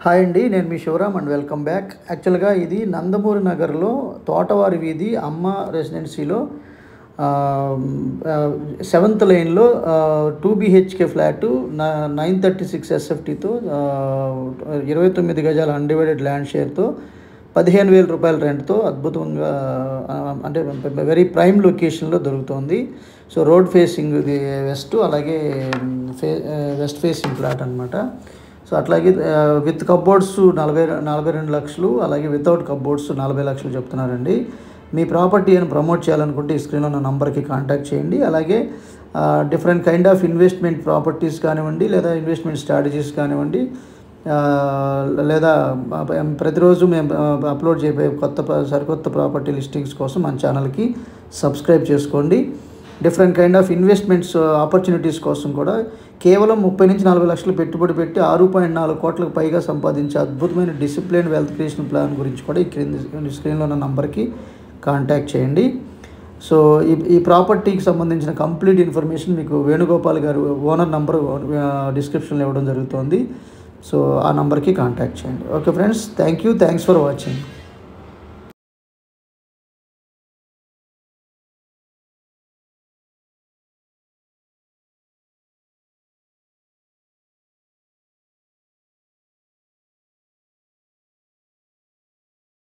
Hi అండి, నేను మీ Shivaram and welcome back. యాక్చువల్గా ఇది నందమూరి నగర్లో తోటవారి వీధి అమ్మ రెసిడెన్సీలో 7th లైన్లో 2 BHK ఫ్లాటు 936 SFTతో 29 గజాల అన్డివైడెడ్ ల్యాండ్ షేర్తో 15,000 రూపాయల రెంట్తో అద్భుతంగా అంటే వెరీ ప్రైమ్ లొకేషన్లో దొరుకుతుంది. సో రోడ్ ఫేసింగ్ ఇది వెస్ట్, అలాగే వెస్ట్ ఫేసింగ్ ఫ్లాట్ అనమాట. సో అట్లాగే విత్ కబ్బోర్డ్స్ 42 లక్షలు, అలాగే వితౌట్ కబ్బోర్డ్స్ 40 లక్షలు చెప్తున్నారండి. మీ ప్రాపర్టీ అని ప్రమోట్ చేయాలనుకుంటే ఈ స్క్రీన్లో ఉన్న నంబర్కి కాంటాక్ట్ చేయండి. అలాగే different kind of investment properties కానివ్వండి, లేదా ఇన్వెస్ట్మెంట్ స్ట్రాటజీస్ కానివ్వండి, లేదా ప్రతిరోజు మేము అప్లోడ్ చేయబోయే సరికొత్త ప్రాపర్టీ లిస్టింగ్స్ కోసం మన ఛానల్కి సబ్స్క్రైబ్ చేసుకోండి. Different kind of investments opportunities కోసం కూడా కేవలం 30 నుంచి 40 లక్షలు పెట్టుబడి పెట్టి 6.4 కోట్లకు పైగా సంపాదించే అద్భుతమైన డిసిప్లిన్ వెల్త్ క్రియేషన్ ప్లాన్ గురించి కూడా ఈ స్క్రీన్లో ఉన్న నంబర్కి కాంటాక్ట్ చేయండి. సో ఈ ప్రాపర్టీకి సంబంధించిన కంప్లీట్ ఇన్ఫర్మేషన్ మీకు వేణుగోపాల్ గారు ఓనర్ నంబర్ డిస్క్రిప్షన్లో ఇవ్వడం జరుగుతుంది. సో ఆ నంబర్కి కాంటాక్ట్ చేయండి. Okay friends, thanks for watching.